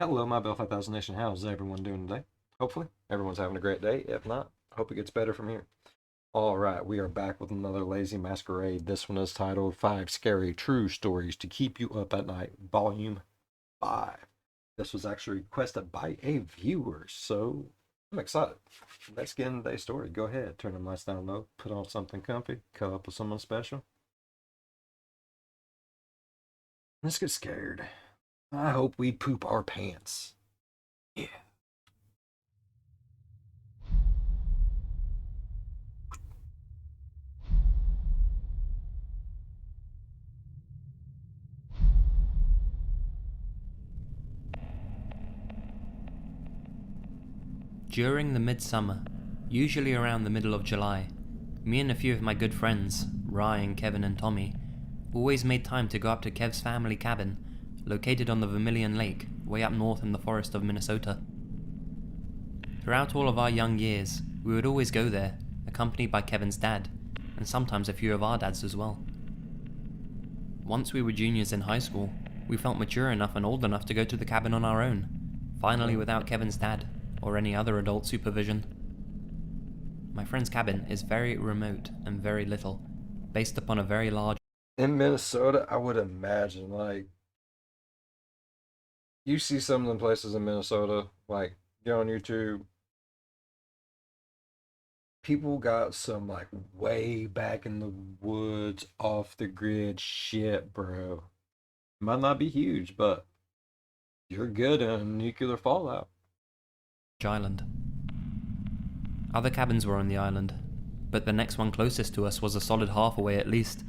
Hello, my Bell 5000 Nation. How's everyone doing today? Hopefully, everyone's having a great day. If not, I hope it gets better from here. All right, we are back with another Lazy Masquerade. This one is titled Five Scary True Stories to Keep You Up at Night, Volume 5. This was actually requested by a viewer, so I'm excited. Let's get into today's story. Go ahead, turn the lights down low, put on something comfy, cuddle up with someone special. Let's get scared. I hope we poop our pants. Yeah. During the midsummer, usually around the middle of July, me and a few of my good friends, Ryan, Kevin and Tommy, always made time to go up to Kev's family cabin, located on the Vermilion Lake, way up north in the forest of Minnesota. Throughout all of our young years, we would always go there, accompanied by Kevin's dad, and sometimes a few of our dads as well. Once we were juniors in high school, we felt mature enough and old enough to go to the cabin on our own, finally without Kevin's dad, or any other adult supervision. My friend's cabin is very remote and very little, based upon a very large... In Minnesota, I would imagine, like, you see some of them places in Minnesota, like, go on YouTube, people got some, like, way back in the woods, off the grid shit, bro. Might not be huge, but you're good in nuclear fallout. island. Other cabins were on the island, but the next one closest to us was a solid half away at least,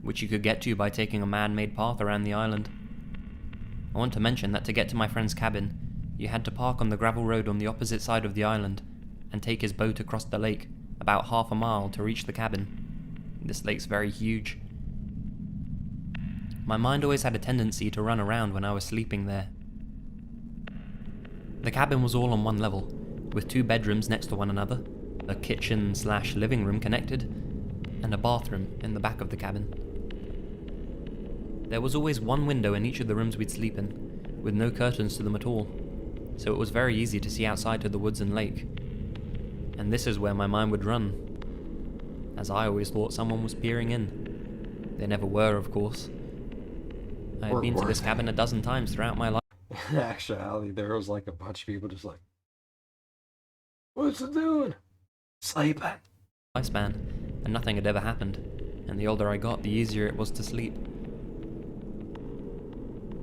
which you could get to by taking a man-made path around the island. I want to mention that to get to my friend's cabin, you had to park on the gravel road on the opposite side of the island and take his boat across the lake, about half a mile to reach the cabin. This lake's very huge. My mind always had a tendency to run around when I was sleeping there. The cabin was all on one level, with two bedrooms next to one another, a kitchen/living room connected, and a bathroom in the back of the cabin. There was always one window in each of the rooms we'd sleep in, with no curtains to them at all, so it was very easy to see outside to the woods and lake. And this is where my mind would run, as I always thought someone was peering in. They never were, of course. I had been to this cabin a dozen times throughout my life. In actuality, there was like a bunch of people just like, what's it doing? Sleeping. Lifespan, and nothing had ever happened, and the older I got, the easier it was to sleep.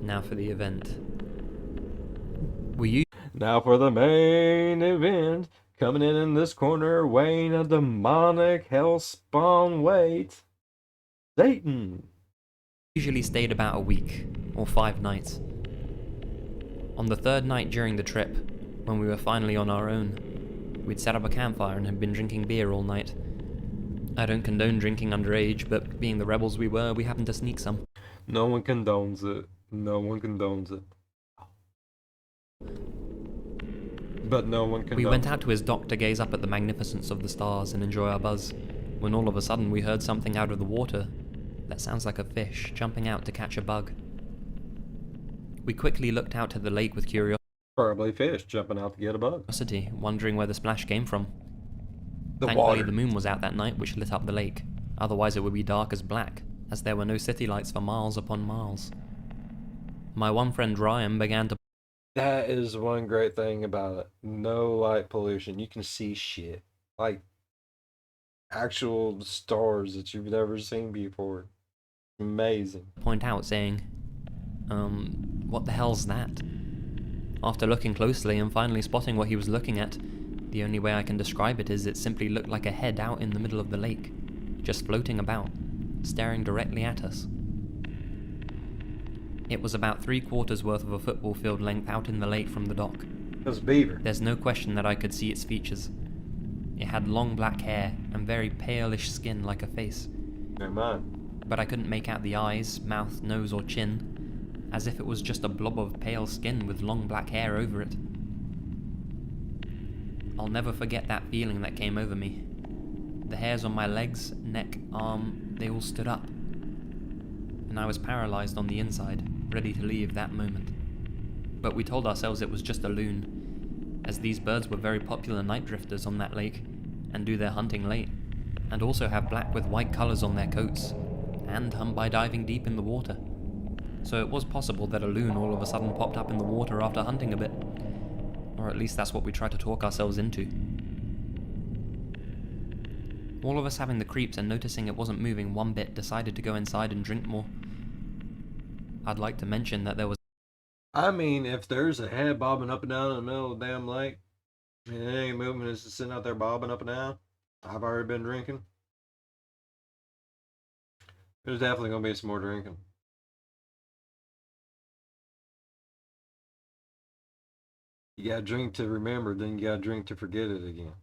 Now for the event. Now for the main event. Coming in this corner, weighing a demonic hellspawn weight. Satan. Usually stayed about a week, or 5 nights. On the third night during the trip, when we were finally on our own, we'd set up a campfire and had been drinking beer all night. I don't condone drinking underage, but being the rebels we were, we happened to sneak some. No one condones it. No one condones it. But no one condones it. We went out to his dock to gaze up at the magnificence of the stars and enjoy our buzz, when all of a sudden we heard something out of the water that sounds like a fish jumping out to catch a bug. We quickly looked out to the lake with curiosity. Probably fish jumping out to get a bug. Wondering where the splash came from. Thankfully, water. the moon was out that night, which lit up the lake. Otherwise, it would be dark as black, as there were no city lights for miles upon miles. My one friend Ryan began to... That is one great thing about it. No light pollution. You can see shit. Like actual stars that you've never seen before. Amazing. point out, saying, what the hell's that? After looking closely and finally spotting what he was looking at, the only way I can describe it is it simply looked like a head out in the middle of the lake, just floating about, staring directly at us. It was about 3/4 worth of a football field length out in the lake from the dock. It was beaver. There's no question that I could see its features. It had long black hair and very palish skin like a face. Never mind. But I couldn't make out the eyes, mouth, nose or chin, as if it was just a blob of pale skin with long black hair over it. I'll never forget that feeling that came over me. The hairs on my legs, neck, arm, they all stood up, and I was paralyzed on the inside, ready to leave that moment. but we told ourselves it was just a loon, as these birds were very popular night drifters on that lake, and do their hunting late, and also have black with white colours on their coats, and hunt by diving deep in the water. So it was possible that a loon all of a sudden popped up in the water after hunting a bit. Or at least that's what we tried to talk ourselves into. All of us having the creeps and noticing it wasn't moving one bit decided to go inside and drink more. I'd like to mention that there was... I mean, if there's a head bobbing up and down in the middle of the damn lake, and it ain't moving, it's just sitting out there bobbing up and down, I've already been drinking. There's definitely going to be some more drinking. You got to drink to remember, then you got to drink to forget it again.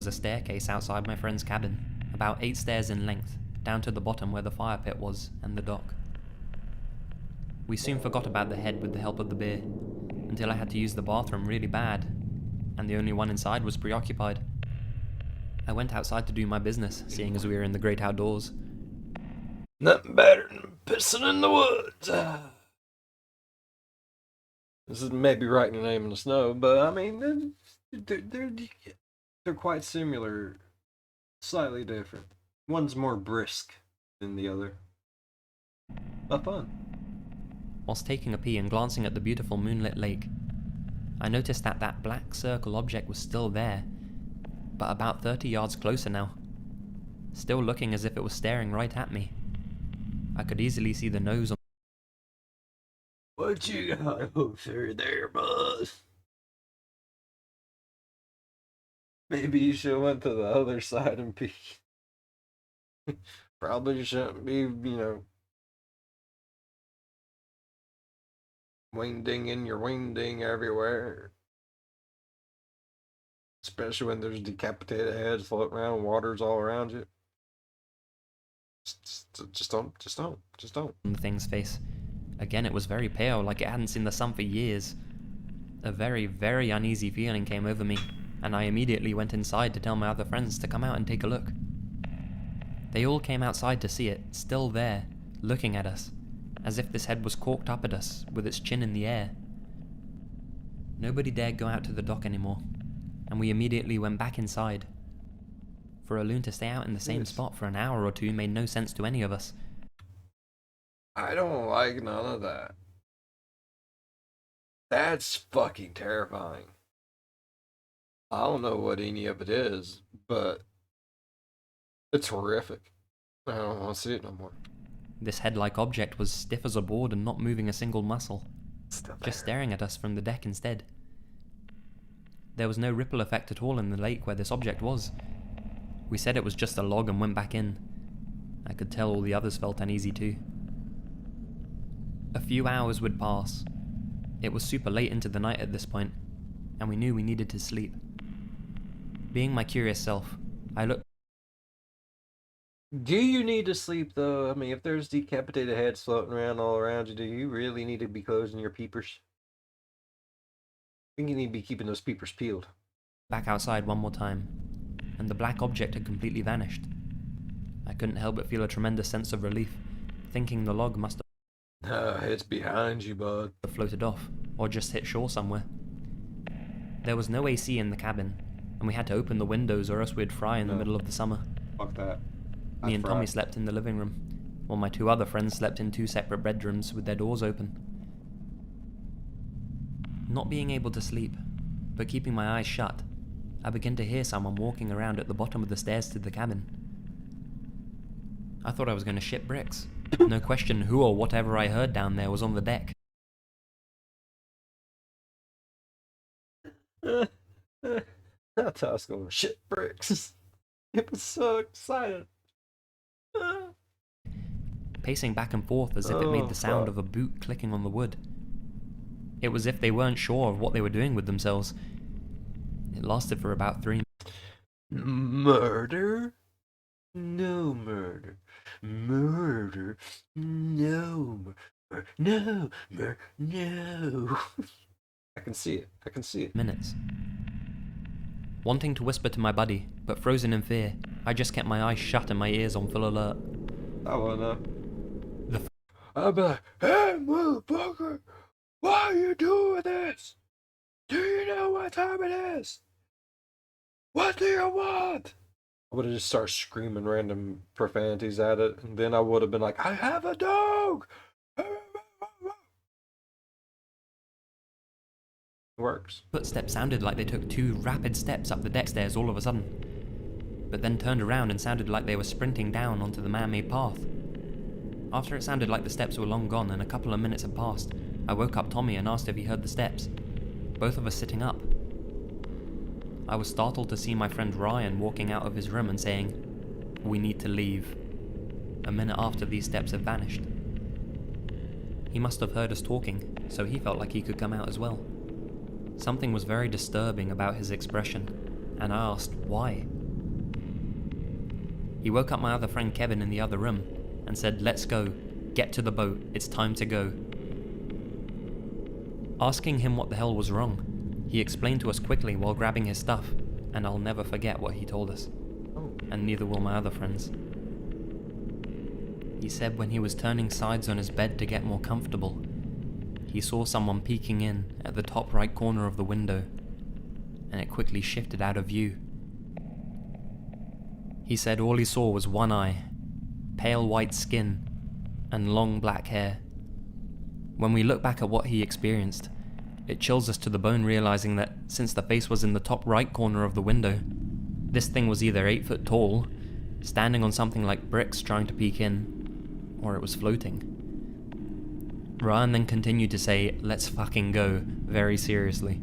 a staircase outside my friend's cabin, about 8 stairs in length, down to the bottom where the fire pit was and the dock. We soon forgot about the head with the help of the beer, until I had to use the bathroom really bad, and the only one inside was preoccupied. I went outside to do my business, seeing as we were in the great outdoors. Nothing better than pissing in the woods. This is maybe writing your name in the snow, but I mean, they're quite similar, slightly different. One's more brisk than the other, but fun. Whilst taking a pee and glancing at the beautiful moonlit lake, I noticed that that black circle object was still there, but about 30 yards closer now, still looking as if it was staring right at me. I could easily see the nose on... What you got over there, bud? Maybe you should have went to the other side and pee. Probably shouldn't be, wingdinging your wingding everywhere. Especially when there's decapitated heads floating around, water's all around you. Just don't. on the thing's face. Again, it was very pale, like it hadn't seen the sun for years. A very, very uneasy feeling came over me, and I immediately went inside to tell my other friends to come out and take a look. They all came outside to see it, still there, looking at us, as if this head was corked up at us, with its chin in the air. Nobody dared go out to the dock anymore, and we immediately went back inside. For a loon to stay out in the same spot for an hour or two made no sense to any of us. I don't like none of that. That's fucking terrifying. I don't know what any of it is, but it's horrific. I don't want to see it no more. This head-like object was stiff as a board and not moving a single muscle, just staring at us from the deck instead. There was no ripple effect at all in the lake where this object was. We said it was just a log and went back in. I could tell all the others felt uneasy too. A few hours would pass. It was super late into the night at this point, and we knew we needed to sleep. Being my curious self, I looked... Do you need to sleep though? I mean, if there's decapitated heads floating around all around you, do you really need to be closing your peepers? I think you need to be keeping those peepers peeled. back outside one more time, and the black object had completely vanished. I couldn't help but feel a tremendous sense of relief, thinking the log must It's behind you, bud. have floated off, or just hit shore somewhere. There was no AC in the cabin, and we had to open the windows or else we'd fry in the middle of the summer. Fuck that. Me and Tommy slept in the living room, while my 2 other friends slept in 2 separate bedrooms with their doors open. Not being able to sleep, but keeping my eyes shut, I began to hear someone walking around at the bottom of the stairs to the cabin. I thought I was going to shit bricks. No question who or whatever I heard down there was on the deck. I thought I was going to shit bricks. It was so excited. Pacing back and forth as if it made the sound of a boot clicking on the wood. It was as if they weren't sure of what they were doing with themselves. It lasted for about 3 minutes. Murder? No murder. Murder? No murder. No murder. No. I can see it. I can see it. Wanting to whisper to my buddy, but frozen in fear, I just kept my eyes shut and my ears on full alert. I wanna know. I'd be like, hey, motherfucker, why are you doing this? Do you know what time it is? What do you want? I would have just started screaming random profanities at it, and then I would have been like, I have a dog! It works. Footsteps sounded like they took 2 rapid steps up the deck stairs all of a sudden, but then turned around and sounded like they were sprinting down onto the man-made path. After it sounded like the steps were long gone and a couple of minutes had passed, I woke up Tommy and asked if he heard the steps, both of us sitting up. I was startled to see my friend Ryan walking out of his room and saying, "We need to leave," a minute after these steps had vanished. He must have heard us talking, so he felt like he could come out as well. Something was very disturbing about his expression, and I asked why. He woke up my other friend Kevin in the other room and said, "Let's go, get to the boat, it's time to go." Asking him what the hell was wrong, he explained to us quickly while grabbing his stuff, and I'll never forget what he told us, and neither will my other friends. He said when he was turning sides on his bed to get more comfortable, he saw someone peeking in at the top right corner of the window, and it quickly shifted out of view. He said all he saw was one eye, pale white skin, and long black hair. When we look back at what he experienced, it chills us to the bone realizing that since the face was in the top right corner of the window, this thing was either 8 foot tall, standing on something like bricks trying to peek in, or it was floating. Ryan then continued to say, "Let's fucking go," very seriously.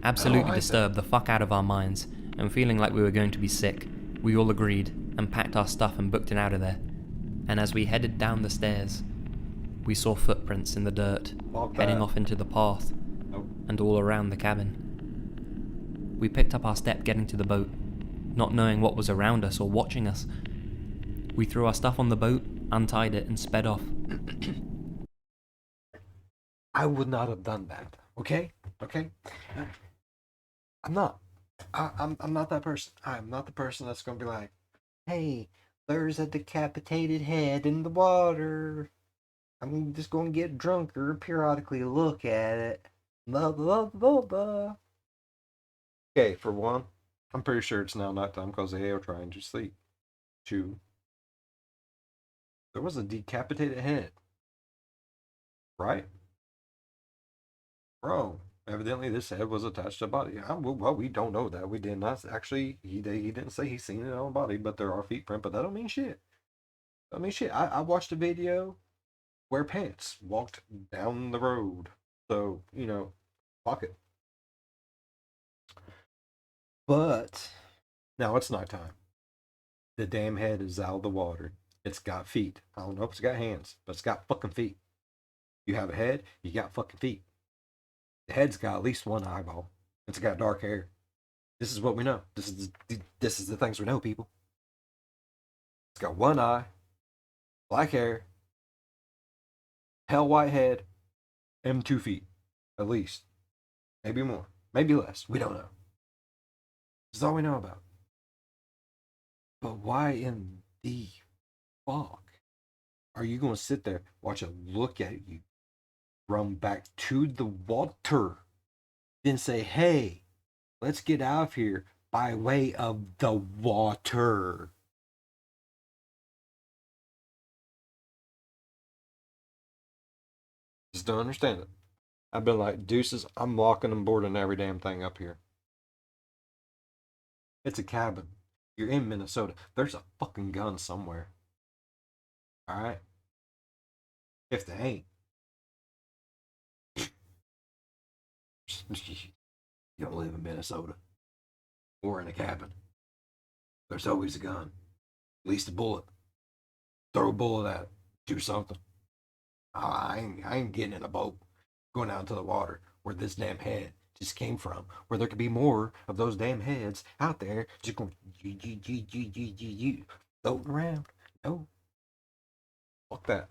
Absolutely disturbed the fuck out of our minds, and feeling like we were going to be sick, we all agreed and packed our stuff and booked it out of there. And as we headed down the stairs, we saw footprints in the dirt, heading off into the path, and all around the cabin. We picked up our step getting to the boat, not knowing what was around us or watching us. We threw our stuff on the boat, untied it, and sped off. I would not have done that. Okay? I'm not. I'm not that person. I'm not the person that's gonna be like, hey, there's a decapitated head in the water. I'm just gonna get drunker, periodically look at it. Blah blah blah blah. Okay, for one, I'm pretty sure it's now nighttime because they are trying to sleep. 2, there was a decapitated head. Right? Bro, evidently this head was attached to a body. Well, we don't know that. We did not actually. He didn't say he's seen it on a body, but there are feet print. But that don't mean shit. I watched a video where pants walked down the road. So fuck it. But now it's nighttime. The damn head is out of the water. It's got feet. I don't know if it's got hands, but it's got fucking feet. You have a head, you got fucking feet. The head's got at least one eyeball. It's got dark hair. This is what we know. This is the things we know, people. It's got one eye, black hair, pale white head, and 2 feet, at least. Maybe more, maybe less. We don't know. This is all we know about. But why in the fuck are you going to sit there, watch it look at you, run back to the water, then say, hey, let's get out of here by way of the water? Just don't understand it. I've been like, deuces, I'm locking and boarding every damn thing up here. It's a cabin. You're in Minnesota. There's a fucking gun somewhere. Alright? If they ain't. You don't live in Minnesota. Or in a cabin. There's always a gun. At least a bullet. Throw a bullet at it. Do something. I ain't getting in a boat. Going out into the water where this damn head just came from. Where there could be more of those damn heads out there just going floating around. No. Fuck that.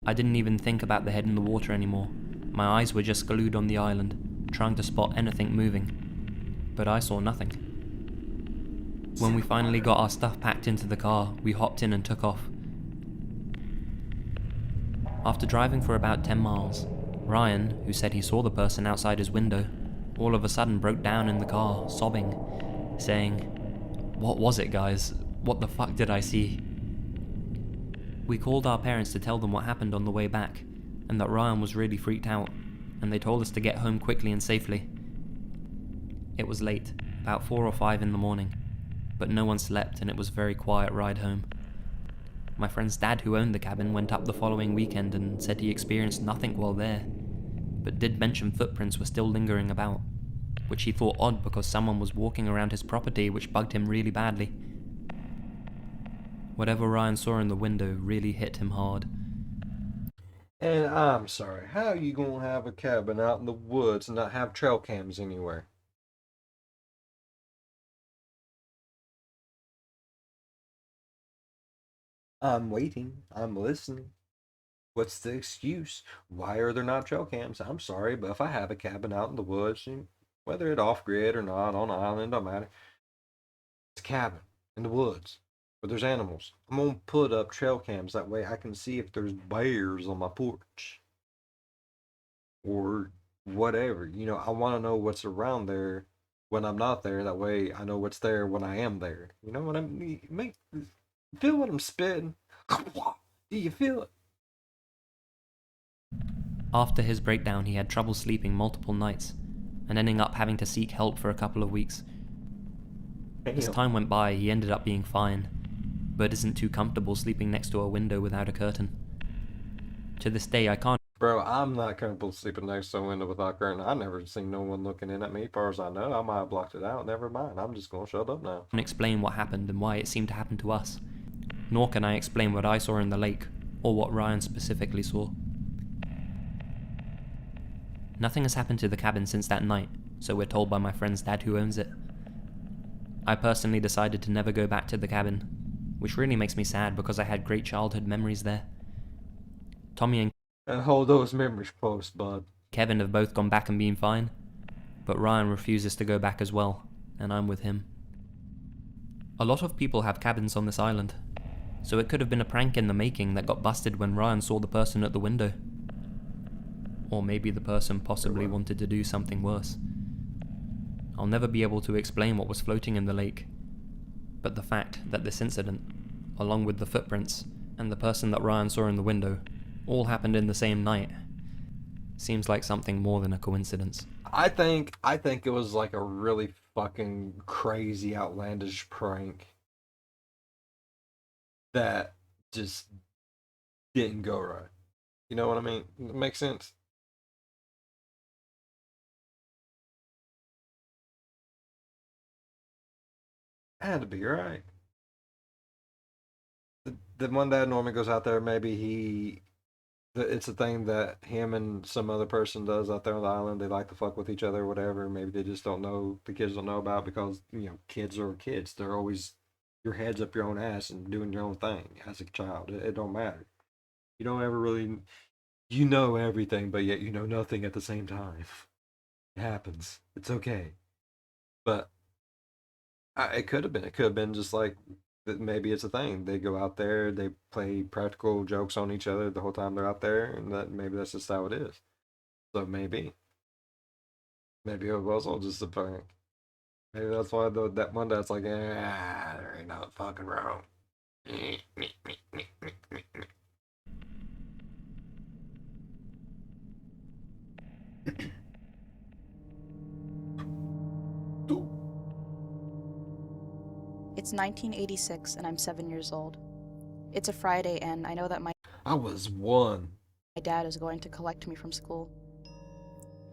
I didn't even think about the head in the water anymore. My eyes were just glued on the island, trying to spot anything moving. But I saw nothing. When we finally got our stuff packed into the car, we hopped in and took off. After driving for about 10 miles, Ryan, who said he saw the person outside his window, all of a sudden broke down in the car, sobbing, saying, "What was it, guys? What the fuck did I see?" We called our parents to tell them what happened on the way back, and that Ryan was really freaked out, and they told us to get home quickly and safely. It was late, about 4 or 5 in the morning, but no one slept and it was a very quiet ride home. My friend's dad, who owned the cabin, went up the following weekend and said he experienced nothing while there, but did mention footprints were still lingering about, which he thought odd because someone was walking around his property, which bugged him really badly. Whatever Ryan saw in the window really hit him hard. And I'm sorry, how are you gonna have a cabin out in the woods and not have trail cams anywhere? I'm waiting. I'm listening. What's the excuse? Why are there not trail cams? I'm sorry, but if I have a cabin out in the woods, whether it's off grid or not, on an island, don't matter. It's a cabin in the woods where there's animals. I'm gonna put up trail cams that way I can see if there's bears on my porch or whatever. I want to know what's around there when I'm not there. That way I know what's there when I am there. You know what I mean? Feel what I'm spitting? Do you feel it? After his breakdown, he had trouble sleeping multiple nights, and ending up having to seek help for a couple of weeks. As Damn. time went by, he ended up being fine, but isn't too comfortable sleeping next to a window without a curtain. To this day, I can't Bro, I'm not comfortable sleeping next to a window without a curtain. I never seen no one looking in at me. As far as I know, I might have blocked it out. Never mind. I'm just gonna shut up now. explain what happened and why it seemed to happen to us, nor can I explain what I saw in the lake, or what Ryan specifically saw. Nothing has happened to the cabin since that night, so we're told by my friend's dad, who owns it. I personally decided to never go back to the cabin, which really makes me sad because I had great childhood memories there. Tommy and And hold those memories close, bud. Kevin have both gone back and been fine, but Ryan refuses to go back as well, and I'm with him. A lot of people have cabins on this island, so it could have been a prank in the making that got busted when Ryan saw the person at the window. Or maybe the person possibly wanted to do something worse. I'll never be able to explain what was floating in the lake, but the fact that this incident, along with the footprints and the person that Ryan saw in the window, all happened in the same night, seems like something more than a coincidence. I think it was like a really fucking crazy, outlandish prank that just didn't go right. You know what I mean? It makes sense. It had to be right. The one dad normally goes out there. Maybe it's a thing that him and some other person does out there on the island. They like to fuck with each other or whatever. Maybe they just don't know, the kids don't know about, because kids are kids. They're always your heads up your own ass and doing your own thing as a child. It don't matter. You don't ever really you know everything, but yet you know nothing at the same time. It happens. It's okay. But it could have been. It could have been just like that. Maybe it's a thing. They go out there, they play practical jokes on each other the whole time they're out there, and that maybe that's just how it is. So maybe it was all just a prank. Maybe that's why that one dad's like, yeah, there ain't no fucking wrong. It's 1986 and I'm 7 years old. It's a Friday and I know that my I was one. dad is going to collect me from school.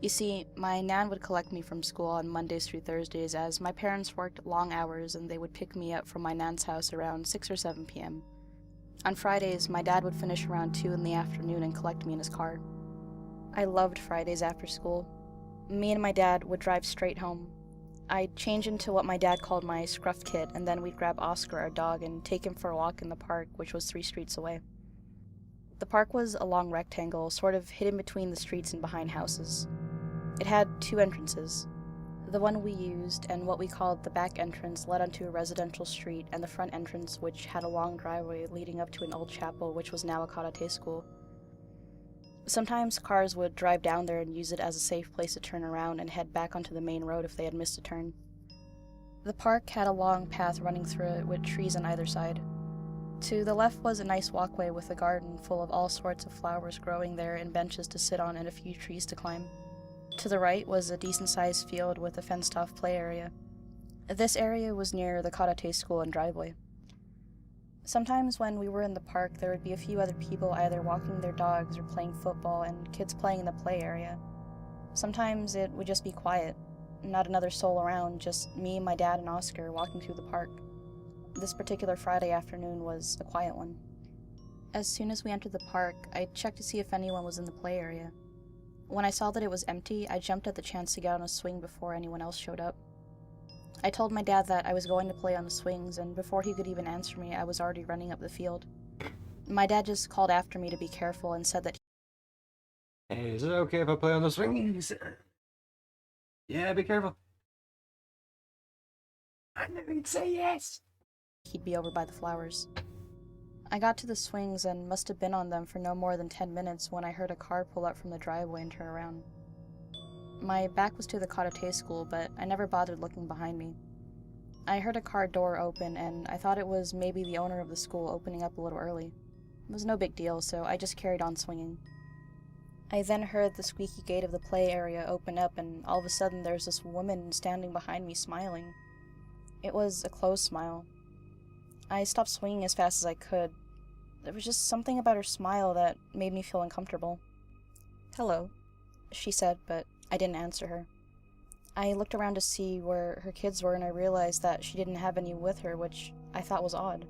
You see, my nan would collect me from school on Mondays through Thursdays as my parents worked long hours and they would pick me up from my nan's house around 6 or 7 p.m. On Fridays, my dad would finish around 2 in the afternoon and collect me in his car. I loved Fridays after school. Me and my dad would drive straight home. I'd change into what my dad called my scruff kit, and then we'd grab Oscar, our dog, and take him for a walk in the park, which was 3 streets away. The park was a long rectangle, sort of hidden between the streets and behind houses. It had 2 entrances. The one we used, and what we called the back entrance, led onto a residential street, and the front entrance, which had a long driveway leading up to an old chapel, which was now a Karate school. Sometimes cars would drive down there and use it as a safe place to turn around and head back onto the main road if they had missed a turn. The park had a long path running through it with trees on either side. To the left was a nice walkway with a garden full of all sorts of flowers growing there and benches to sit on and a few trees to climb. To the right was a decent-sized field with a fenced-off play area. This area was near the karate school and driveway. Sometimes when we were in the park, there would be a few other people either walking their dogs or playing football and kids playing in the play area. Sometimes it would just be quiet, not another soul around, just me, my dad, and Oscar walking through the park. This particular Friday afternoon was a quiet one. As soon as we entered the park, I checked to see if anyone was in the play area. When I saw that it was empty, I jumped at the chance to get on a swing before anyone else showed up. I told my dad that I was going to play on the swings, and before he could even answer me, I was already running up the field. My dad just called after me to be careful and said that Hey, is it okay if I play on the swings? Yeah, be careful. I knew he'd say yes. he'd be over by the flowers. I got to the swings and must have been on them for no more than 10 minutes when I heard a car pull up from the driveway and turn around. My back was to the karate school, but I never bothered looking behind me. I heard a car door open, and I thought it was maybe the owner of the school opening up a little early. It was no big deal, so I just carried on swinging. I then heard the squeaky gate of the play area open up, and all of a sudden there's this woman standing behind me smiling. It was a closed smile. I stopped swinging as fast as I could. There was just something about her smile that made me feel uncomfortable. "Hello," she said, but I didn't answer her. I looked around to see where her kids were, and I realized that she didn't have any with her, which I thought was odd.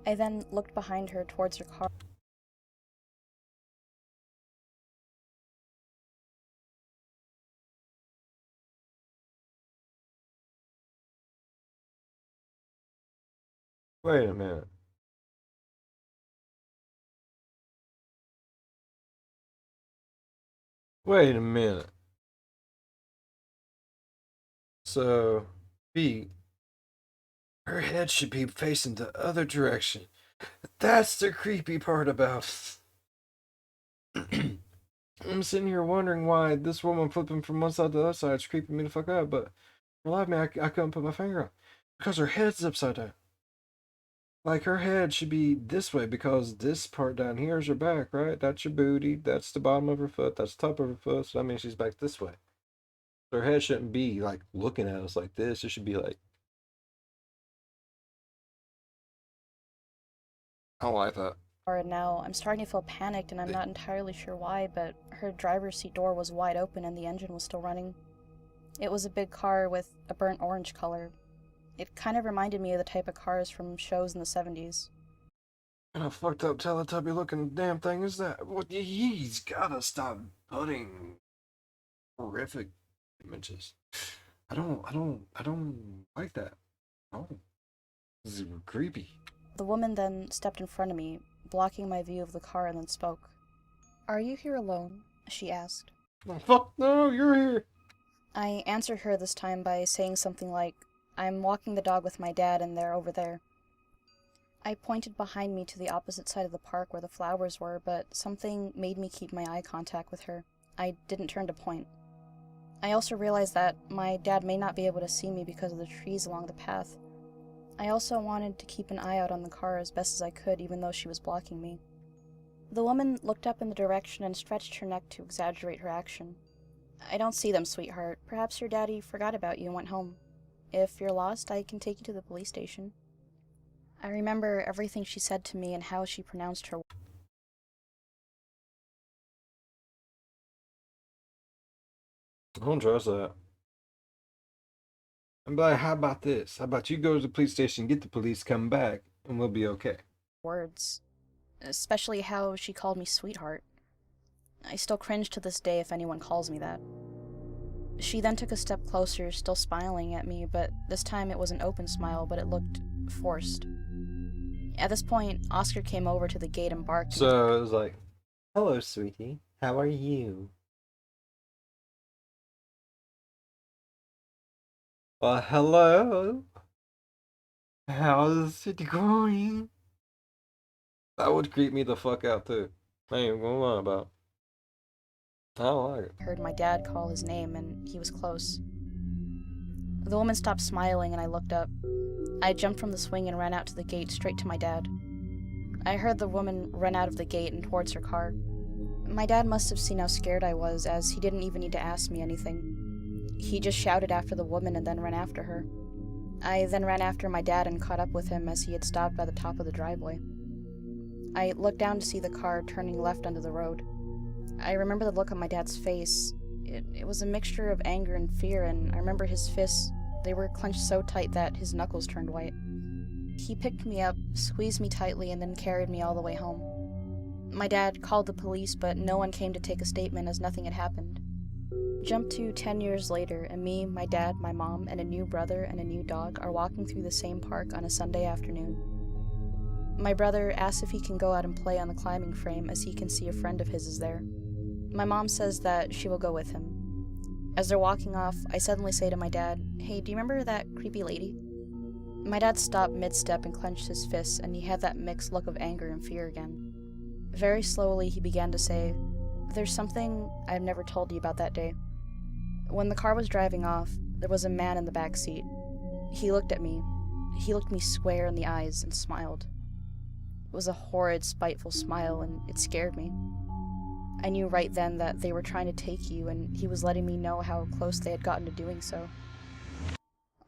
I then looked behind her towards her car. Wait a minute. Wait a minute. So, B, her head should be facing the other direction. That's the creepy part about it. I'm sitting here wondering why this woman flipping from one side to the other side is creeping me the fuck out, but for the life of me, I couldn't put my finger on. Because her head's upside down. Like her head should be this way because this part down here is her back, right? That's your booty. That's the bottom of her foot. That's the top of her foot. So that means she's back this way. Her head shouldn't be like looking at us like this. It should be like, I don't like that. And now I'm starting to feel panicked, and I'm not entirely sure why, but her driver's seat door was wide open and the engine was still running. It was a big car with a burnt orange color. It kind of reminded me of the type of cars from shows in the 70s. And a fucked up Teletubby looking damn thing is that? What? He's gotta stop putting horrific images. I don't like that. Oh, this is creepy. The woman then stepped in front of me, blocking my view of the car, and then spoke. "Are you here alone?" she asked. Oh, fuck no, you're here. I answered her this time by saying something like, "I'm walking the dog with my dad, and they're over there." I pointed behind me to the opposite side of the park where the flowers were, but something made me keep my eye contact with her. I didn't turn to point. I also realized that my dad may not be able to see me because of the trees along the path. I also wanted to keep an eye out on the car as best as I could, even though she was blocking me. The woman looked up in the direction and stretched her neck to exaggerate her action. "I don't see them, sweetheart. Perhaps your daddy forgot about you and went home. If you're lost, I can take you to the police station." I remember everything she said to me and how she pronounced her. I don't trust that. I'm like, how about this? How about you go to the police station, get the police, come back, and we'll be okay. Words. Especially how she called me sweetheart. I still cringe to this day if anyone calls me that. She then took a step closer, still smiling at me, but this time it was an open smile, but it looked forced. At this point, Oscar came over to the gate and barked. So it was like, hello, sweetie. How are you? Well, hello. How's it going? That would creep me the fuck out too. I ain't even gonna lie about it. I don't like it. I heard my dad call his name, and he was close. The woman stopped smiling, and I looked up. I jumped from the swing and ran out to the gate straight to my dad. I heard the woman run out of the gate and towards her car. My dad must have seen how scared I was, as he didn't even need to ask me anything. He just shouted after the woman and then ran after her. I then ran after my dad and caught up with him as he had stopped by the top of the driveway. I looked down to see the car turning left onto the road. I remember the look on my dad's face. It was a mixture of anger and fear, and I remember his fists. They were clenched so tight that his knuckles turned white. He picked me up, squeezed me tightly, and then carried me all the way home. My dad called the police, but no one came to take a statement as nothing had happened. Jump to 10 years later, and me, my dad, my mom, and a new brother and a new dog are walking through the same park on a Sunday afternoon. My brother asks if he can go out and play on the climbing frame as he can see a friend of his is there. My mom says that she will go with him. As they're walking off, I suddenly say to my dad, "Hey, do you remember that creepy lady?" My dad stopped mid-step and clenched his fists, and he had that mixed look of anger and fear again. Very slowly, he began to say, "There's something I've never told you about that day. When the car was driving off, there was a man in the back seat. He looked at me. He looked me square in the eyes and smiled. It was a horrid, spiteful smile, and it scared me. I knew right then that they were trying to take you, and he was letting me know how close they had gotten to doing so.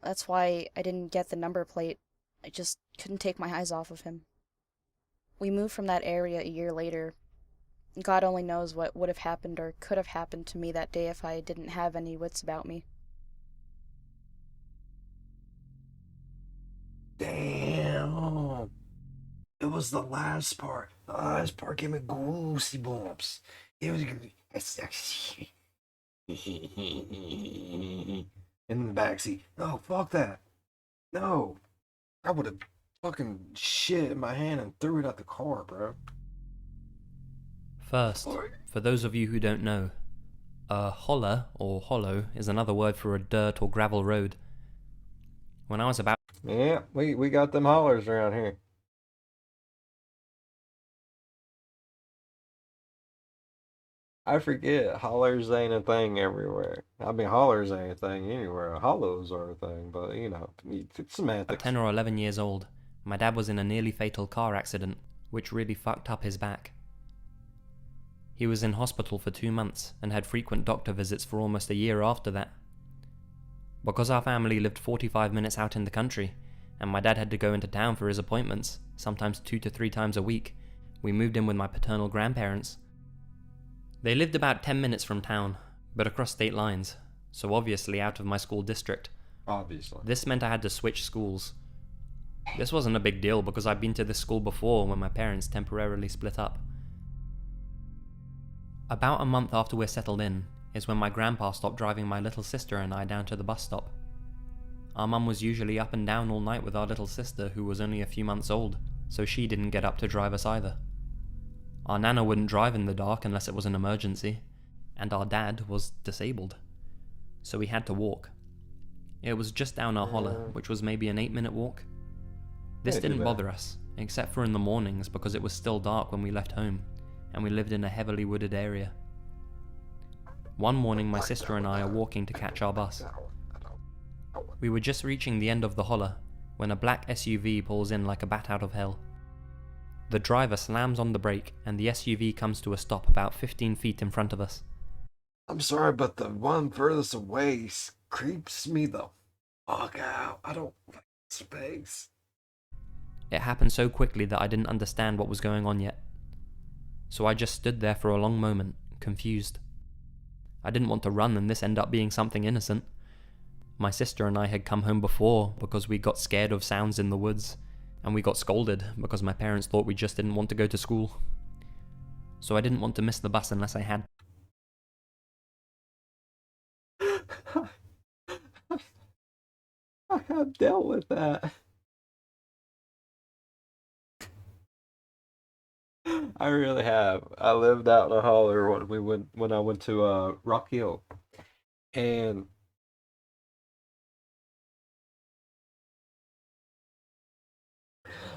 That's why I didn't get the number plate. I just couldn't take my eyes off of him." We moved from that area a year later. God only knows what would have happened or could have happened to me that day if I didn't have any wits about me. Damn. It was the last part. The last part gave me goosey bumps. It was in the backseat. No, fuck that. No. I would have fucking shit in my hand and threw it at the car, bro. First, for those of you who don't know, a holler or hollow is another word for a dirt or gravel road. When I was about Yeah, we got them hollers around here. I forget hollers ain't a thing everywhere. I mean, hollers ain't a thing anywhere. Hollows are a thing, but you know, it's semantics. 10 or 11 years old, my dad was in a nearly fatal car accident, which really fucked up his back. He was in hospital for 2 months and had frequent doctor visits for almost a year after that. Because our family lived 45 minutes out in the country, and my dad had to go into town for his appointments, sometimes 2 to 3 times a week, we moved in with my paternal grandparents. They lived about 10 minutes from town, but across state lines, so obviously out of my school district. Obviously. This meant I had to switch schools. This wasn't a big deal because I'd been to this school before when my parents temporarily split up. About a month after we're settled in is when my grandpa stopped driving my little sister and I down to the bus stop. Our mum was usually up and down all night with our little sister, who was only a few months old, so she didn't get up to drive us either. Our nana wouldn't drive in the dark unless it was an emergency, and our dad was disabled, so we had to walk. It was just down our holler, which was maybe an 8-minute walk. This Yeah, didn't bother us, except for in the mornings because it was still dark when we left home, and we lived in a heavily wooded area. One morning my sister and I are walking to catch our bus. We were just reaching the end of the holler when a black SUV pulls in like a bat out of hell. The driver slams on the brake and the SUV comes to a stop about 15 feet in front of us. I'm sorry, but the one furthest away creeps me the fuck out. I don't like space. It happened so quickly that I didn't understand what was going on yet. So I just stood there for a long moment, confused. I didn't want to run and this end up being something innocent. My sister and I had come home before because we got scared of sounds in the woods, and we got scolded because my parents thought we just didn't want to go to school. So I didn't want to miss the bus unless I had. I have dealt with that. I really have. I lived out in a holler when I went to Rock Hill, and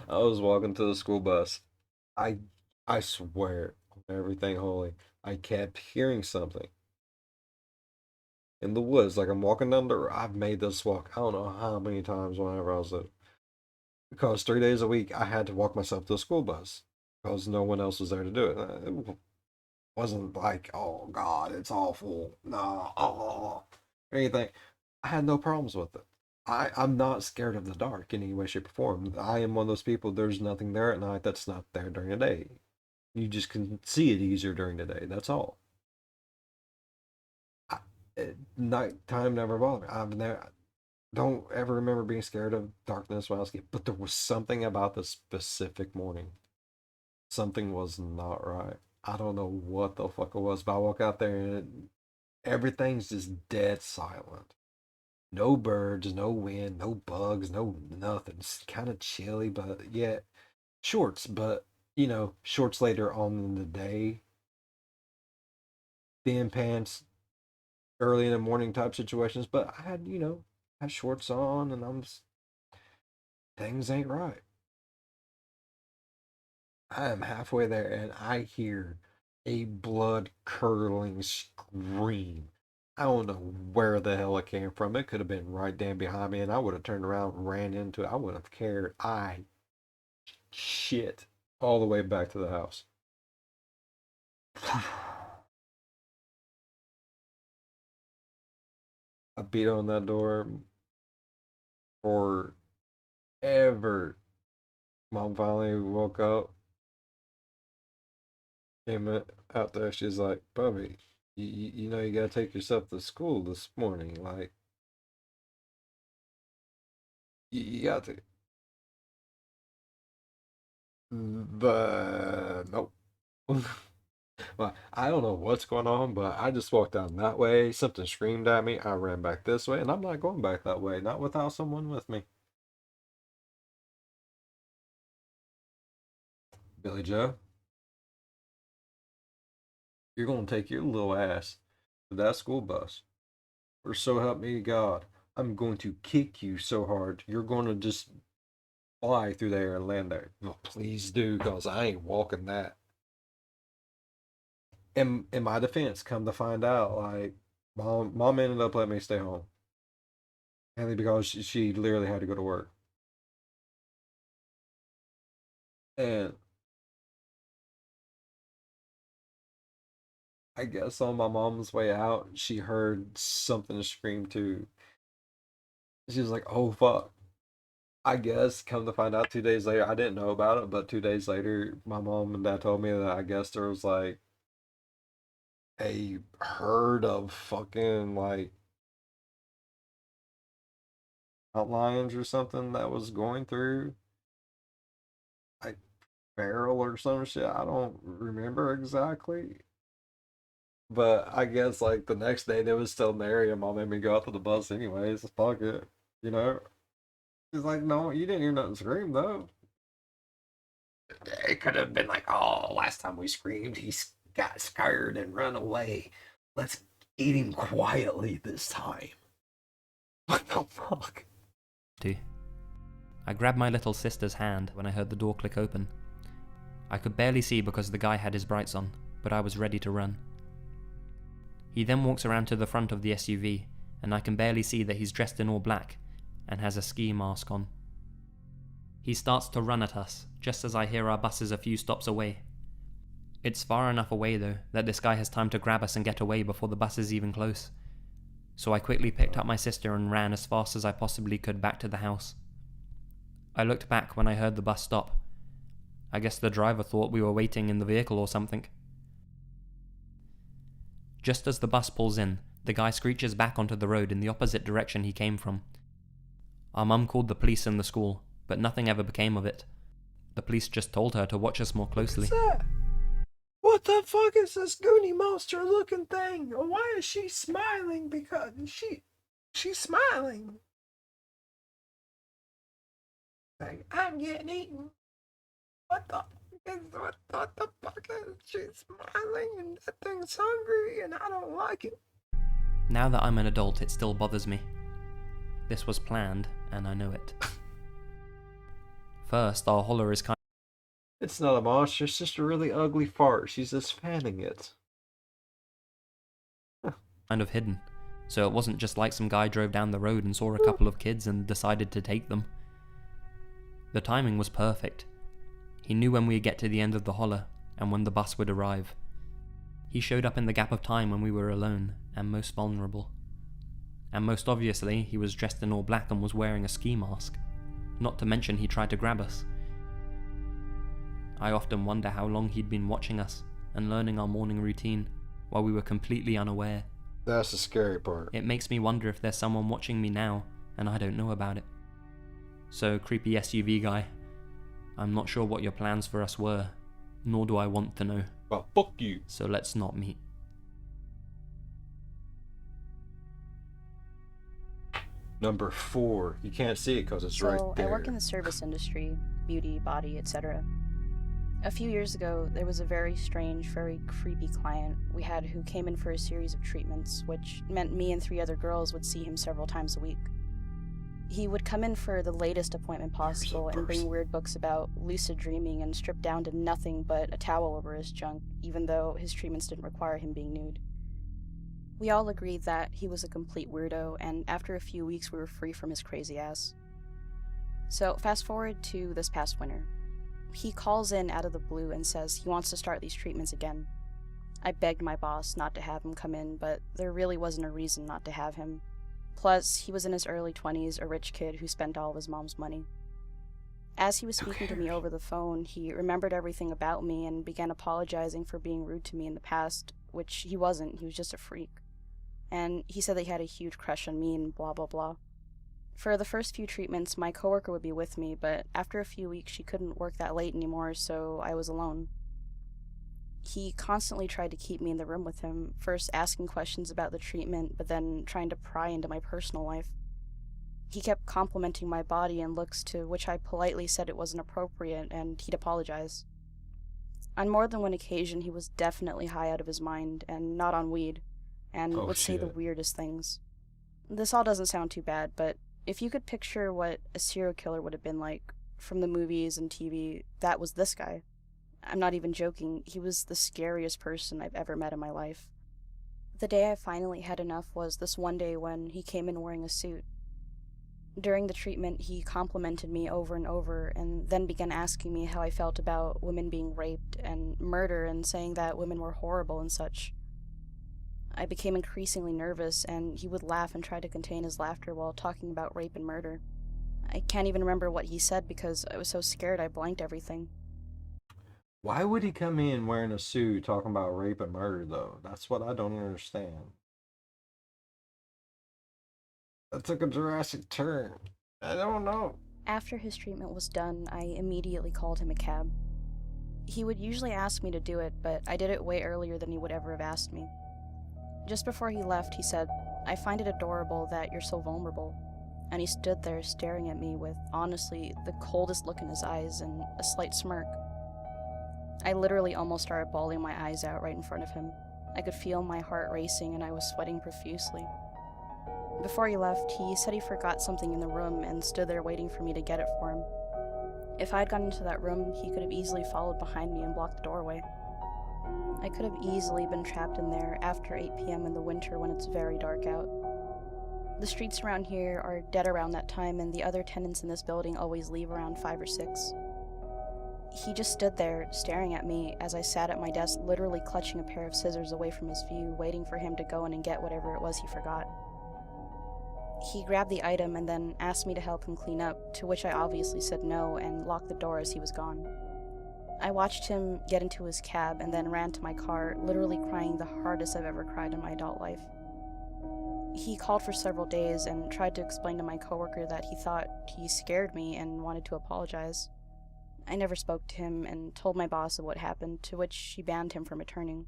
I was walking to the school bus. I I swear, everything holy. I kept hearing something in the woods. Like I'm walking down the road. I've made this walk, I don't know how many times whenever I was little. Because 3 days a week, I had to walk myself to a school bus because no one else was there to do it. It wasn't like, oh God, it's awful. No, oh, or anything. I had no problems with it. I'm not scared of the dark in any way, shape, or form. I am one of those people, there's nothing there at night that's not there during the day. You just can see it easier during the day. That's all. Nighttime never bothered me. I've never, don't ever remember being scared of darkness when I was a kid, but there was something about the specific morning. Something was not right. I don't know what the fuck it was, but I walk out there and everything's just dead silent. No birds, no wind, no bugs, no nothing. It's kind of chilly, but yeah, shorts, but shorts later on in the day, thin pants, early in the morning type situations. But I had, had shorts on, and things ain't right. I am halfway there, and I hear a blood curdling scream. I don't know where the hell it came from. It could have been right down behind me, and I would have turned around and ran into it. I wouldn't have cared. I shit all the way back to the house. I beat on that door forever. Mom finally woke up, came out there. She's like, "Bubby, you know you gotta take yourself to school this morning. Like, you got to." But nope. Well, I don't know what's going on, but I just walked down that way. Something screamed at me. I ran back this way, and I'm not going back that way. Not without someone with me. Billy Joe, you're gonna take your little ass to that school bus. Or so help me God. I'm going to kick you so hard, you're going to just fly through there and land there. Oh, please do, because I ain't walking that. In my defense, come to find out, like, mom ended up letting me stay home. Mainly because she literally had to go to work. And I guess on my mom's way out, she heard something scream too. She was like, oh fuck. I guess come to find out 2 days later, I didn't know about it, but 2 days later, my mom and dad told me that I guess there was like a herd of fucking like lions or something that was going through like feral or some shit. I don't remember exactly. But I guess like the next day they was still in the area. Mom made me go out to the bus anyways. Fuck it. You know? She's like, no, you didn't hear nothing scream though. It could have been like, oh, last time we screamed, he got scared and run away. Let's eat him quietly this time. What the fuck? I grabbed my little sister's hand when I heard the door click open. I could barely see because the guy had his brights on, but I was ready to run. He then walks around to the front of the SUV, and I can barely see that he's dressed in all black and has a ski mask on. He starts to run at us, just as I hear our buses a few stops away. It's far enough away though, that this guy has time to grab us and get away before the bus is even close. So I quickly picked up my sister and ran as fast as I possibly could back to the house. I looked back when I heard the bus stop. I guess the driver thought we were waiting in the vehicle or something. Just as the bus pulls in, the guy screeches back onto the road in the opposite direction he came from. Our mum called the police in the school, but nothing ever became of it. The police just told her to watch us more closely. What's that? What the fuck is this Goonie monster looking thing? Why is she smiling? Because she's smiling. Like, I'm getting eaten. What the fuck is she smiling and that thing's hungry and I don't like it. Now that I'm an adult, it still bothers me. This was planned, and I know it. First, our holler is kind It's not a monster, it's just a really ugly fart. She's just fanning it. Kind of hidden, so it wasn't just like some guy drove down the road and saw a couple of kids and decided to take them. The timing was perfect. He knew when we'd get to the end of the holler and when the bus would arrive. He showed up in the gap of time when we were alone and most vulnerable. And most obviously, he was dressed in all black and was wearing a ski mask. Not to mention he tried to grab us. I often wonder how long he'd been watching us and learning our morning routine while we were completely unaware. That's the scary part. It makes me wonder if there's someone watching me now and I don't know about it. So, creepy SUV guy, I'm not sure what your plans for us were, nor do I want to know. Well, fuck you. So let's not meet. Number 4. You can't see it because it's right there. I work in the service industry, beauty, body, etc. A few years ago, there was a very strange, very creepy client we had who came in for a series of treatments, which meant me and 3 other girls would see him several times a week. He would come in for the latest appointment possible and bring weird books about lucid dreaming and strip down to nothing but a towel over his junk, even though his treatments didn't require him being nude. We all agreed that he was a complete weirdo, and after a few weeks we were free from his crazy ass. So fast forward to this past winter. He calls in out of the blue and says he wants to start these treatments again. I begged my boss not to have him come in, but there really wasn't a reason not to have him. Plus, he was in his early 20s, a rich kid who spent all of his mom's money. As he was speaking to me over the phone, he remembered everything about me and began apologizing for being rude to me in the past, which he wasn't, he was just a freak. And he said that he had a huge crush on me and blah blah blah. For the first few treatments, my coworker would be with me, but after a few weeks she couldn't work that late anymore, so I was alone. He constantly tried to keep me in the room with him, first asking questions about the treatment, but then trying to pry into my personal life. He kept complimenting my body and looks, to which I politely said it wasn't appropriate, and he'd apologize. On more than one occasion, he was definitely high out of his mind, and not on weed, and would say the weirdest things. This all doesn't sound too bad, but if you could picture what a serial killer would have been like from the movies and TV, that was this guy. I'm not even joking, he was the scariest person I've ever met in my life. The day I finally had enough was this one day when he came in wearing a suit. During the treatment, he complimented me over and over, and then began asking me how I felt about women being raped and murder, and saying that women were horrible and such. I became increasingly nervous, and he would laugh and try to contain his laughter while talking about rape and murder. I can't even remember what he said because I was so scared I blanked everything. Why would he come in wearing a suit talking about rape and murder, though? That's what I don't understand. That took a drastic turn. I don't know. After his treatment was done, I immediately called him a cab. He would usually ask me to do it, but I did it way earlier than he would ever have asked me. Just before he left, he said, "I find it adorable that you're so vulnerable." And he stood there staring at me with, honestly, the coldest look in his eyes and a slight smirk. I literally almost started bawling my eyes out right in front of him. I could feel my heart racing and I was sweating profusely. Before he left, he said he forgot something in the room and stood there waiting for me to get it for him. If I had gone into that room, he could have easily followed behind me and blocked the doorway. I could have easily been trapped in there after 8 p.m. in the winter when it's very dark out. The streets around here are dead around that time, and the other tenants in this building always leave around 5 or 6. He just stood there, staring at me as I sat at my desk, literally clutching a pair of scissors away from his view, waiting for him to go in and get whatever it was he forgot. He grabbed the item and then asked me to help him clean up, to which I obviously said no and locked the door as he was gone. I watched him get into his cab and then ran to my car, literally crying the hardest I've ever cried in my adult life. He called for several days and tried to explain to my coworker that he thought he scared me and wanted to apologize. I never spoke to him and told my boss of what happened, to which she banned him from returning.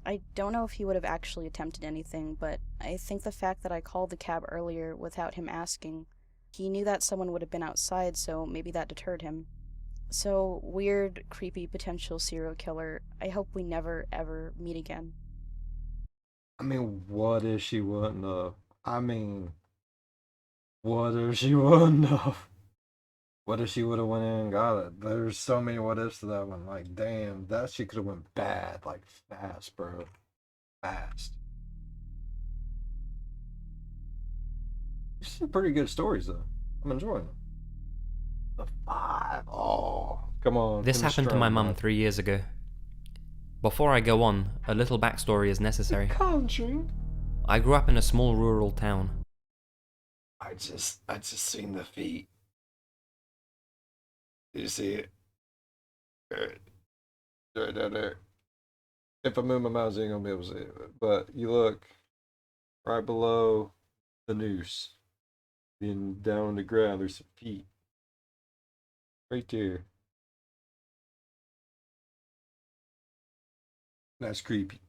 I don't know if he would have actually attempted anything, but I think the fact that I called the cab earlier without him asking, he knew that someone would have been outside, so maybe that deterred him. So, weird, creepy potential serial killer, I hope we never ever meet again. I mean, what if she wouldn't have? What if she wouldn't have? What if she would have went in and got it? There's so many what ifs to that one. Like, damn, that shit could have went bad, like fast, bro, fast. These are pretty good stories though. I'm enjoying them. The five. Oh, come on. This finish happened to my strong, mum bud. 3 years ago. Before I go on, a little backstory is necessary. Country. I grew up in a small rural town. I just seen the feet. Did you see it? Right down there. If I move my mouse, you ain't gonna be able to see it. But you look right below the noose, then down on the ground. There's some feet right there. That's creepy.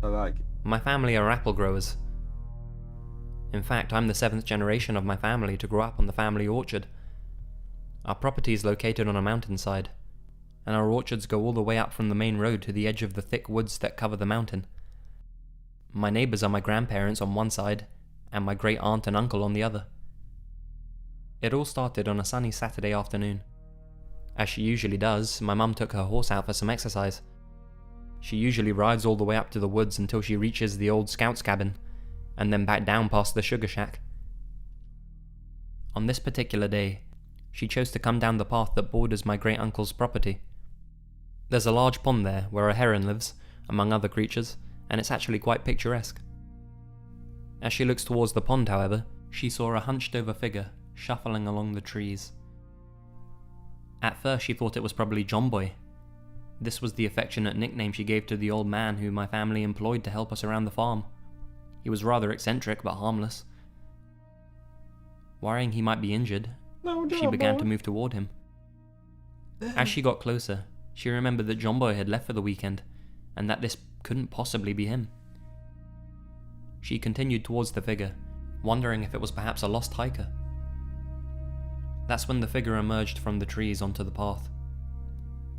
I like it. My family are apple growers. In fact, I'm the 7th generation of my family to grow up on the family orchard. Our property is located on a mountainside, and our orchards go all the way up from the main road to the edge of the thick woods that cover the mountain. My neighbours are my grandparents on one side, and my great aunt and uncle on the other. It all started on a sunny Saturday afternoon. As she usually does, my mum took her horse out for some exercise. She usually rides all the way up to the woods until she reaches the old scout's cabin, and then back down past the sugar shack. On this particular day, she chose to come down the path that borders my great-uncle's property. There's a large pond there where a heron lives, among other creatures, and it's actually quite picturesque. As she looks towards the pond, however, she saw a hunched-over figure shuffling along the trees. At first she thought it was probably John Boy. This was the affectionate nickname she gave to the old man who my family employed to help us around the farm. He was rather eccentric but harmless. Worrying he might be injured, No, she John began Boy. to move toward him. As she got closer, she remembered that John Boy had left for the weekend, and that this couldn't possibly be him. She continued towards the figure, wondering if it was perhaps a lost hiker. That's when the figure emerged from the trees onto the path.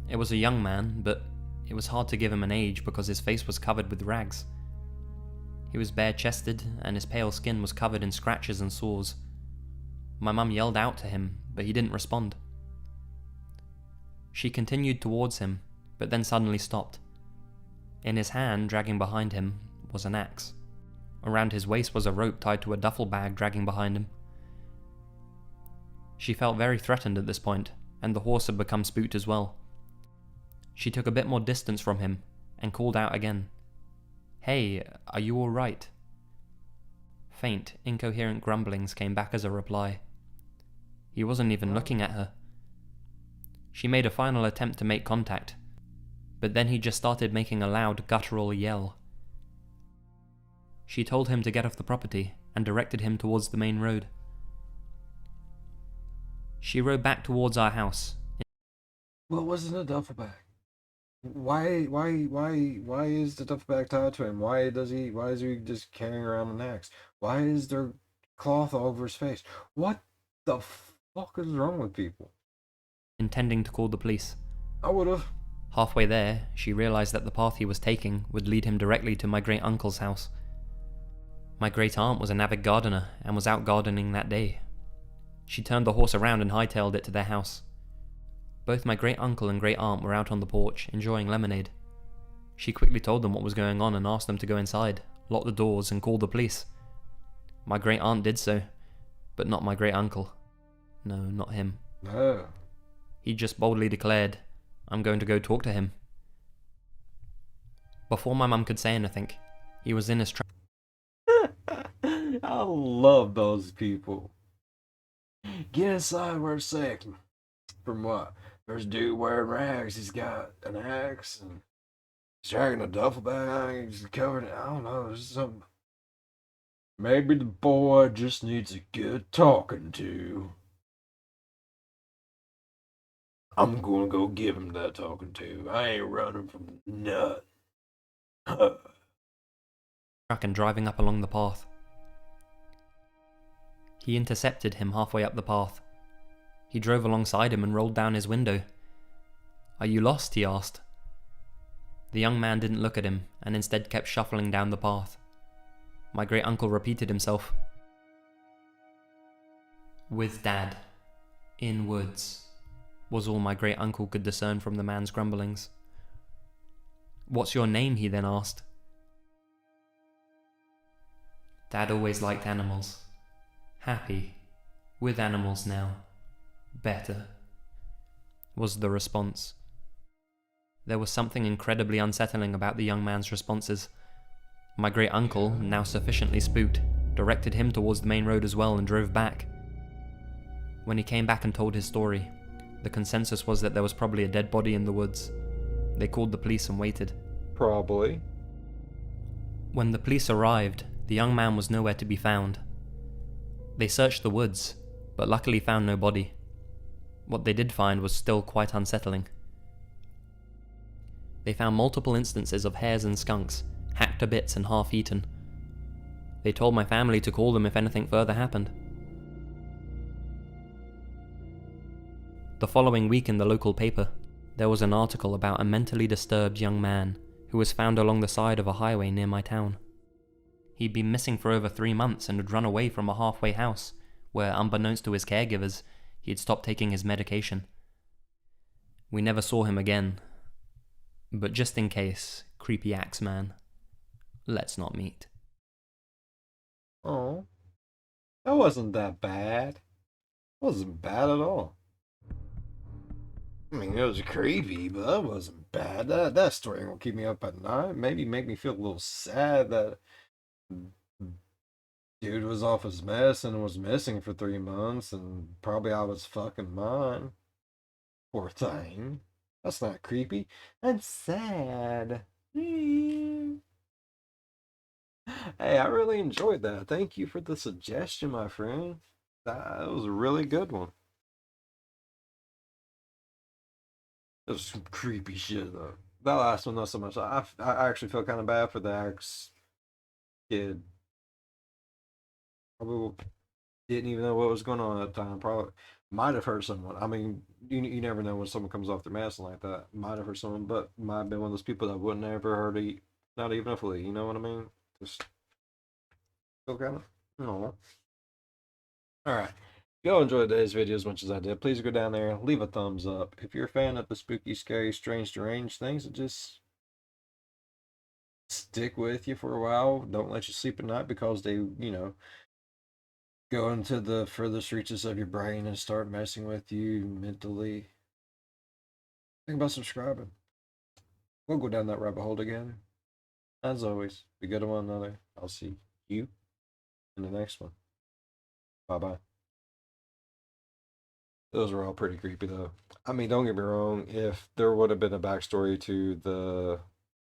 It was a young man, but it was hard to give him an age because his face was covered with rags. He was bare-chested, and his pale skin was covered in scratches and sores. My mum yelled out to him, but he didn't respond. She continued towards him, but then suddenly stopped. In his hand, dragging behind him, was an axe. Around his waist was a rope tied to a duffel bag dragging behind him. She felt very threatened at this point, and the horse had become spooked as well. She took a bit more distance from him, and called out again. "Hey, are you alright?" Faint, incoherent grumblings came back as a reply. He wasn't even looking at her. She made a final attempt to make contact, but then he just started making a loud, guttural yell. She told him to get off the property, and directed him towards the main road. She rode back towards our house. What was in the duffel bag? Why is the duffel bag tied to him? Why is he just carrying around an axe? Why is there cloth all over his face? What the fuck is wrong with people? Intending to call the police. I would've. Halfway there, she realized that the path he was taking would lead him directly to my great-uncle's house. My great-aunt was an avid gardener and was out gardening that day. She turned the horse around and hightailed it to their house. Both my great-uncle and great-aunt were out on the porch, enjoying lemonade. She quickly told them what was going on and asked them to go inside, lock the doors, and call the police. My great-aunt did so, but not my great-uncle. No, not him. No. He just boldly declared, "I'm going to go talk to him." Before my mum could say anything, he was in his truck. I love those people. Get inside, we're sick. From what? There's a dude wearing rags. He's got an axe and he's dragging a duffel bag. He's covered in, I don't know, there's something. Maybe the boy just needs a good talking to. I'm gonna go give him that talking to. I ain't running from nothing. Truck and driving up along the path. He intercepted him halfway up the path. He drove alongside him and rolled down his window. "Are you lost?" he asked. The young man didn't look at him and instead kept shuffling down the path. My great-uncle repeated himself. "With Dad." In woods, was all my great uncle could discern from the man's grumblings. What's your name? He then asked. Dad always liked animals. Happy. With animals now. Better. Was the response. There was something incredibly unsettling about the young man's responses. My great uncle, now sufficiently spooked, directed him towards the main road as well and drove back. When he came back and told his story, the consensus was that there was probably a dead body in the woods. They called the police and waited. Probably. When the police arrived, the young man was nowhere to be found. They searched the woods, but luckily found no body. What they did find was still quite unsettling. They found multiple instances of hares and skunks, hacked to bits and half eaten. They told my family to call them if anything further happened. The following week in the local paper, there was an article about a mentally disturbed young man who was found along the side of a highway near my town. He'd been missing for over 3 months and had run away from a halfway house, where, unbeknownst to his caregivers, he had stopped taking his medication. We never saw him again. But just in case, creepy Axeman, let's not meet. Oh, that wasn't that bad. It wasn't bad at all. I mean, it was creepy, but that wasn't bad. That story ain't gonna keep me up at night. Maybe make me feel a little sad that dude was off his mess and was missing for 3 months, and probably I was fucking mine. Poor thing. That's not creepy. That's sad. Hey, I really enjoyed that. Thank you for the suggestion, my friend. That was a really good one. It was some creepy shit though. That last one, not so much. I actually feel kind of bad for the ex kid. Probably didn't even know what was going on at the time. Probably might have hurt someone. I mean, you never know when someone comes off their mask like that. Might have hurt someone, but might have been one of those people that wouldn't ever hurt not even a flea. You know what I mean? Just feel kind of. No. All right. If y'all enjoyed today's video as much as I did, please go down there, leave a thumbs up. If you're a fan of the spooky, scary, strange, deranged things that just stick with you for a while, don't let you sleep at night because they, go into the furthest reaches of your brain and start messing with you mentally, think about subscribing. We'll go down that rabbit hole together. As always, be good to one another. I'll see you in the next one. Bye bye. Those were all pretty creepy though. I mean, don't get me wrong, if there would have been a backstory to the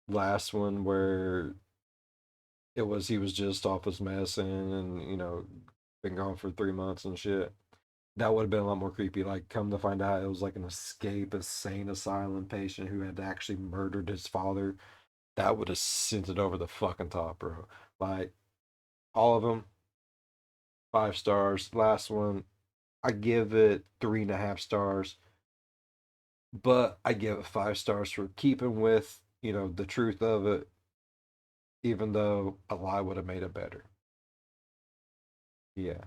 last one where he was just off his mess and been gone for 3 months and shit, that would have been a lot more creepy. Like, come to find out it was like an escape insane asylum patient who had actually murdered his father. That would have sent it over the fucking top, bro. Like, all of them, 5 stars. Last one, I give it 3.5 stars, but I give it 5 stars for keeping with, the truth of it, even though a lie would have made it better. Yeah.